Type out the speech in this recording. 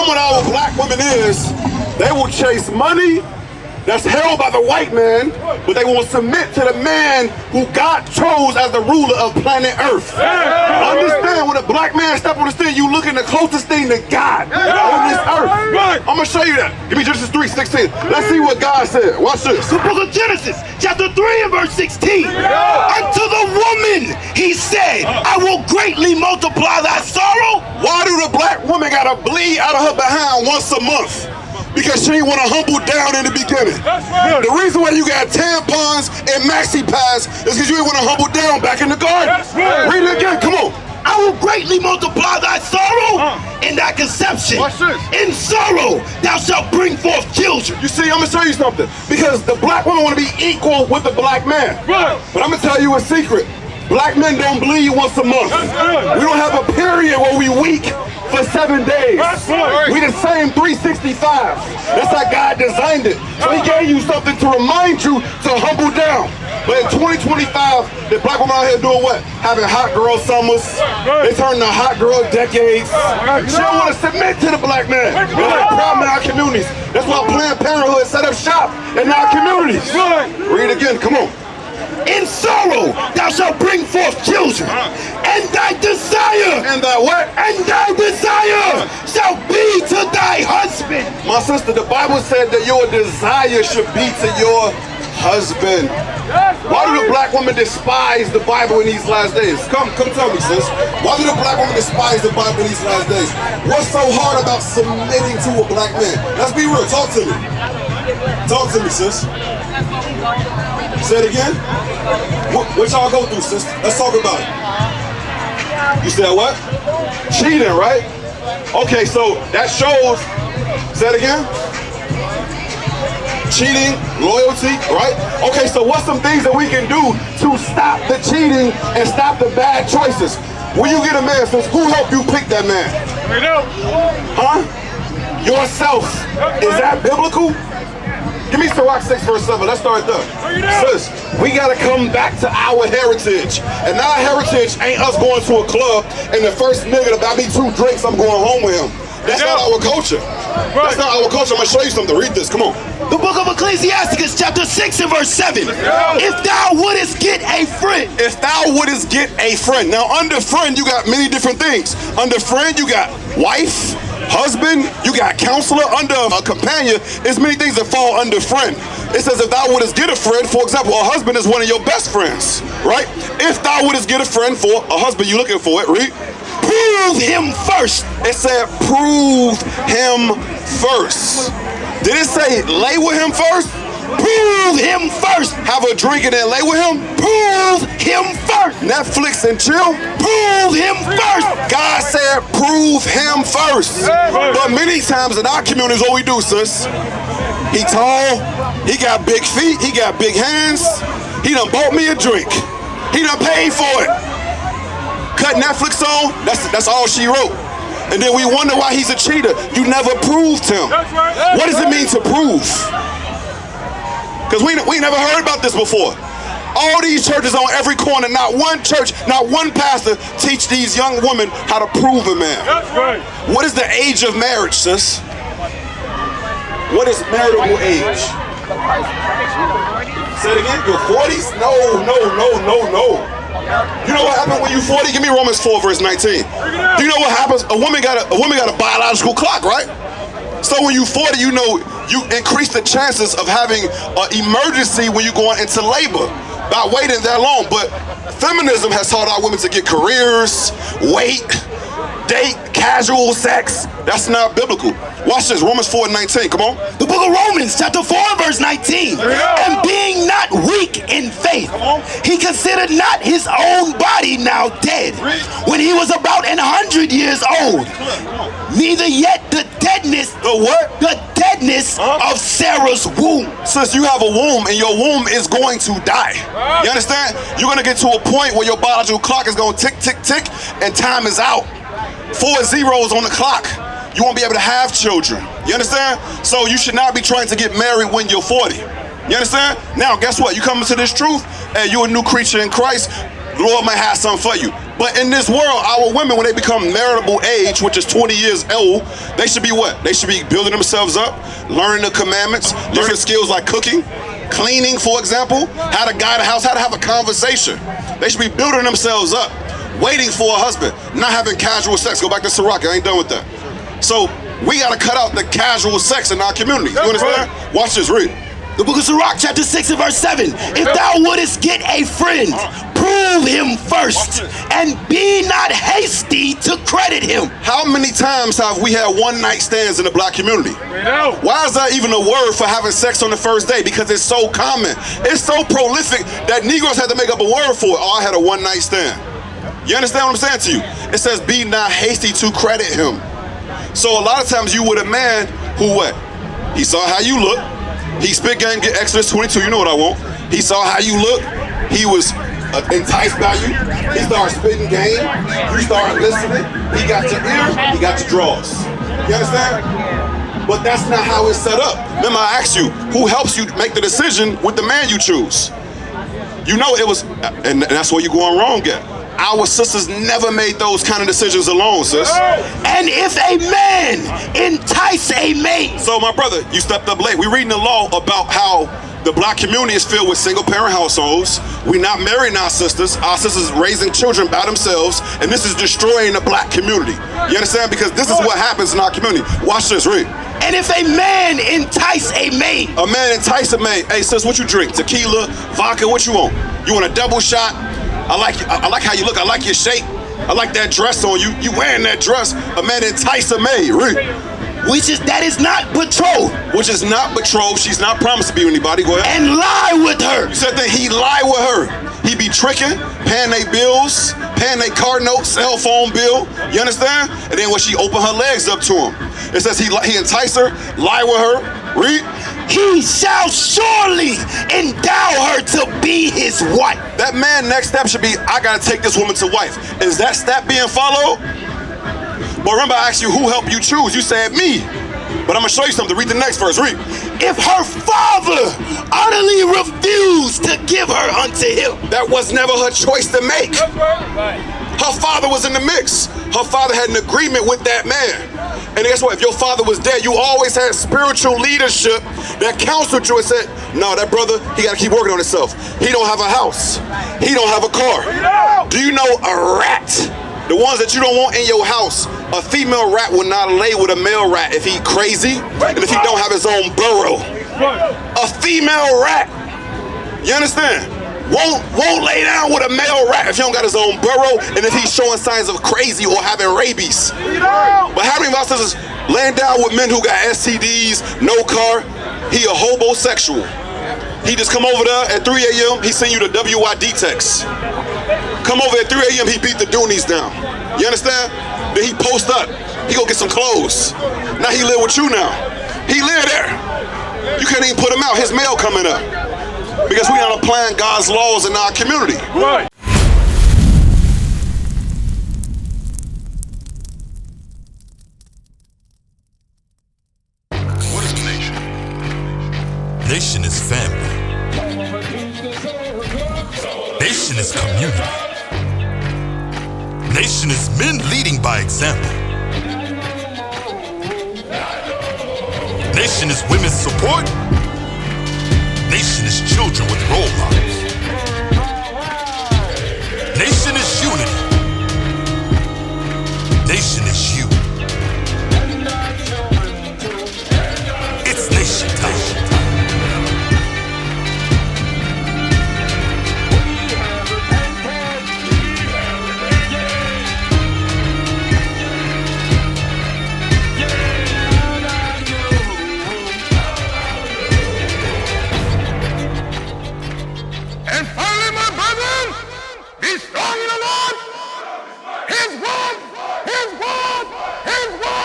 with our black women is they will chase money that's held by the white man, but they won't submit to the man who God chose as the ruler of planet Earth. Understand, when a black man step on the stage, you looking the closest thing to God on this earth. I'm gonna show you that. Give me Genesis 3:16. Let's see what God said. Watch this. The book of Genesis, chapter 3 and verse 16. Unto the woman he said, I will greatly multiply thy sorrow. Why do the black woman gotta bleed out of her behind once a month? Because she ain't want to humble down in the beginning. The reason why you got tampons and maxi pads is because you ain't want to humble down back in the garden. Read it again, come on. I will greatly multiply thy sorrow and thy conception. Watch this. In sorrow thou shalt bring forth children. You see, I'm going to show you something. Because the black woman want to be equal with the black man. But I'm going to tell you a secret. Black men don't bleed once a month. We don't have a period where we weak for 7 days. We the same 365. That's how God designed it. So he gave you something to remind you to humble down. But in 2025, the black women out here doing what? Having hot girl summers. They turn to hot girl decades. She don't want to submit to the black man. We're like problem in our communities. That's why Planned Parenthood set up shop in our communities. Read again, come on. In sorrow thou shalt bring forth children, and thy desire, And thy what? and thy desire shall be to thy husband. My sister, the Bible said that your desire should be to your husband. Why do the black woman despise the Bible in these last days? Come tell me, sis. Why do the black woman despise the Bible in these last days? What's so hard about submitting to a black man? Let's be real, talk to me. Talk to me, sis. Say it again. What y'all go through, sis? Let's talk about it. You said what? Cheating, right? Okay, so that shows. Say it again. Cheating, loyalty, right? Okay, so what's some things that we can do to stop the cheating and stop the bad choices? When you get a man, sis, who helped you pick that man? Huh? Yourself. Is that biblical? Give me Sirach 6 verse 7. Let's start there. Sis, we gotta come back to our heritage. And our heritage ain't us going to a club and the first nigga to buy me 2 drinks, I'm going home with him. That's not our culture. That's not our culture. I'm gonna show you something. Read this. Come on. The book of Ecclesiasticus, chapter 6 and verse 7. If thou wouldest get a friend. If thou wouldest get a friend. Now, under friend, you got many different things. Under friend, you got wife, husband, you got counselor. Under a companion, there's many things that fall under friend. It says if thou wouldest get a friend, for example, a husband is one of your best friends, right? If thou wouldest get a friend for a husband, you looking for it, read. Prove him first. It said prove him first. Did it say lay with him first? Prove him first. Have a drink and then lay with him? Prove him first. Netflix and chill? Prove him first. God said prove him first. But many times in our communities, what we do, sis, he tall, he got big feet, he got big hands, he done bought me a drink, he done paid for it. Cut Netflix on, that's all she wrote. And then we wonder why he's a cheater. You never proved him. What does it mean to prove? Because we never heard about this before. All these churches on every corner, not one church, not one pastor teach these young women how to prove a man. That's right. What is the age of marriage, sis? What is marital age? Say it again, your 40s? No. You know what happened when you 40? Give me Romans 4 verse 19. Do you know what happens? A woman got a biological clock, right? So when you 40, you know you increase the chances of having an emergency when you're going into labor by waiting that long. But feminism has taught our women to get careers, wait, date, casual sex. That's not biblical. Watch this, Romans 4:19, come on. The book of Romans, chapter 4, verse 19. And being not weak in faith, he considered not his own body now dead, when he was about 100 years old. Neither yet the deadness, the deadness of Sarah's womb. Since you have a womb and your womb is going to die. You understand? You're gonna get to a point where your biological clock is gonna tick, tick, tick, and time is out. 4 zeros on the clock. You won't be able to have children. You understand? So you should not be trying to get married when you're 40. You understand? Now, guess what? You come into this truth and you're a new creature in Christ. the Lord might have something for you. But in this world, our women, when they become marriageable age, which is 20 years old, they should be what? They should be building themselves up, learning the commandments, learning skills like cooking, cleaning, for example, how to guide a house, how to have a conversation. They should be building themselves up, waiting for a husband, not having casual sex. Go back to Sirach, I ain't done with that. So we gotta cut out the casual sex in our community. You understand? Watch this, read. The book of Sirach, chapter 6 and verse 7. If thou wouldest get a friend, prove him first, and be not hasty to credit him. How many times have we had one night stands in the black community? Why is that even a word for having sex on the first day? Because it's so common. It's so prolific that Negroes had to make up a word for it. Oh, I had a one night stand. You understand what I'm saying to you? It says be not hasty to credit him. So a lot of times you with a man who what? He saw how you look. He spit game, get Exodus 22, you know what I want. He saw how you look. He was enticed by you. He started spitting game. You started listening. He got your ear. He got your draws. You understand? But that's not how it's set up. Remember I asked you, who helps you make the decision with the man you choose? You know it was, and that's where you're going wrong at. Our sisters never made those kind of decisions alone, sis. And if a man entice a mate. So my brother, you stepped up late. We're reading the law about how the black community is filled with single parent households. We're not marrying our sisters. Our sisters raising children by themselves, and this is destroying the black community. You understand? Because this is what happens in our community. Watch this, read. And if a man entice a mate. A man entice a mate. Hey sis, what you drink? Tequila, vodka, what you want? You want a double shot? I like how you look. I like your shape. I like that dress on you. You wearing that dress. A man entice a maid. That is not betrothed. Which is not betrothed. She's not promised to be with anybody. Go ahead. And lie with her. You said that he lie with her. He be tricking, paying their bills, paying their car note, cell phone bill. You understand? And then when she open her legs up to him, it says he entice her, lie with her. Read. He shall surely endow her to be his wife. That man next step should be, I gotta take this woman to wife. Is that step being followed? But remember I asked you who helped you choose. You said me. But I'm gonna show you something. Read the next verse. Read. If her father utterly refused to give her unto him. That was never her choice to make. Her father was in the mix. Her father had an agreement with that man. And guess what? If your father was dead, you always had spiritual leadership that counseled you and said, no, that brother, he got to keep working on himself. He don't have a house. He don't have a car. Do you know a rat? The ones that you don't want in your house, a female rat will not lay with a male rat if he crazy and if he don't have his own burrow. A female rat, you understand? Won't lay down with a male rat if he don't got his own burrow and if he's showing signs of crazy or having rabies. But how many of us is laying down with men who got STDs, no car? He a homosexual. He just come over there at 3 a.m. He send you the WYD text. Come over at 3 a.m. He beat the Doonies down. You understand? Then he post up. He go get some clothes. Now he live with you now. He live there. You can't even put him out. His mail coming up. Because we are applying God's laws in our community. Right. What is a nation? Nation is family. Nation is community. Nation is men leading by example. Nation is women's support. Nation is children with role models. Nation is unity. Nation is you. It's nation time. Be strong in the Lord, His word, His word, His word.